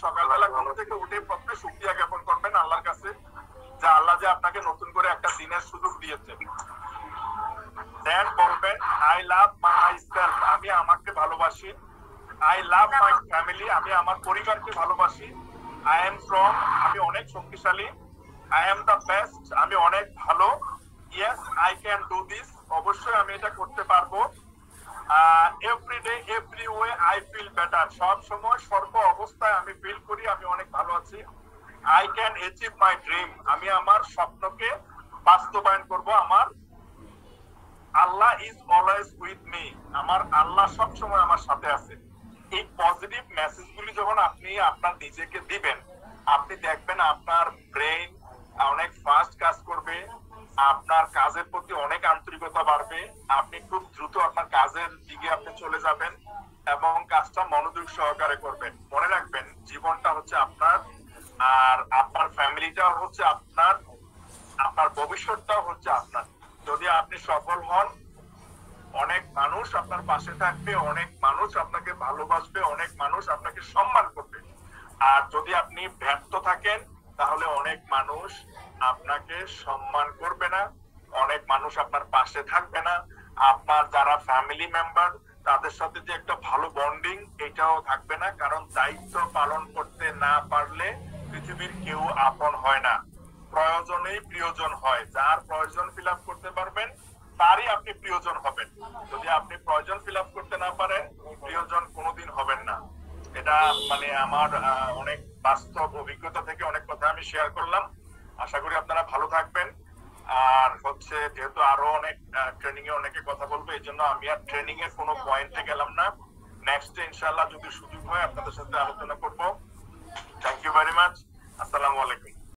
সকালবেলা ঘুম থেকে উঠে প্রথমে শুকরিয়া জ্ঞাপন করবেন আল্লাহর কাছে, যে আল্লাহ যে আপনাকে নতুন করে একটা দিনের সুযোগ দিয়েছে। দেন বলবেন আই লাভ মাই সেলফ, আমি আমাকে ভালোবাসি। আই লাভ মাই ফ্যামিলি, আমি আমার পরিবারকে ভালোবাসি। আই এম স্ট্রং, আমি অনেক শক্তিশালী। আই এম দ্য বেস্ট, আমি অনেক ভালো। Yes I can do this, অবশ্যই আমি এটা করতে পারবো। Every day every way I feel better, সব সময় সর্ব অবস্থায় আমি ফিল করি আমি অনেক ভালো আছি। I can achieve my dream, আমি আমার স্বপ্নকে বাস্তবায়ন করব। আমার আল্লাহ ইজ অলওয়েজ উইথ মি, আমার আল্লাহ সব সময় আমার সাথে আছে। এই পজিটিভ মেসেজগুলি যখন আপনি আপনার নিজেকে দিবেন, আপনি দেখবেন আপনার ব্রেইন অনেক ফাস্ট কাজ করবে, আপনার কাজের প্রতি অনেক আন্তরিকতা বাড়বে, আপনি খুব দ্রুত আপনার কাজের দিকে আপনি চলে যাবেন এবং কাজটা মনোযোগ সহকারে করবেন। মনে রাখবেন জীবনটা হচ্ছে আপনার, আর আপনার ফ্যামিলিটা হচ্ছে আপনার, আপনার ভবিষ্যৎটাও হচ্ছে আপনার। যদি আপনি সফল হন, অনেক মানুষ আপনার পাশে থাকবে, অনেক মানুষ আপনাকে ভালোবাসবে, অনেক মানুষ আপনাকে সম্মান করবে। আর যদি আপনি ব্যর্থ থাকেন, তাহলে অনেক মানুষ আপনাকে সম্মান করবে না, অনেক মানুষ আপনার পাশে থাকবে না। আপনার যারা ফ্যামিলি মেম্বার তাদের সাথে যে একটা ভালো বন্ডিং, এটাও থাকবে না। কারণ দায়িত্ব পালন করতে না পারলে পৃথিবীর কেউ আপন হয় না, প্রয়োজনেই প্রিয়জন হয়। যার প্রয়োজন ফিল আপ করতে পারবেন তারই আপনি প্রিয়জন হবেন। যদি আপনি প্রয়োজন ফিল আপ করতে না পারেন, প্রিয়জন কোনোদিন হবেন না। এটা মানে আমার অনেক বাস্তব অভিজ্ঞতা থেকে অনেক কথা আমি শেয়ার করলাম। আশা করি আপনারা ভালো থাকবেন। আর হচ্ছে যেহেতু আরো অনেক ট্রেনিং এ অনেকে কথা বলবো, এই জন্য আমি আর ট্রেনিং এর কোনো পয়েন্টে গেলাম না। নেক্সট ইনশাআল্লাহ যদি সুযোগ হয় আপনাদের সাথে আলোচনা করব। Thank you very much. আসসালামু আলাইকুম।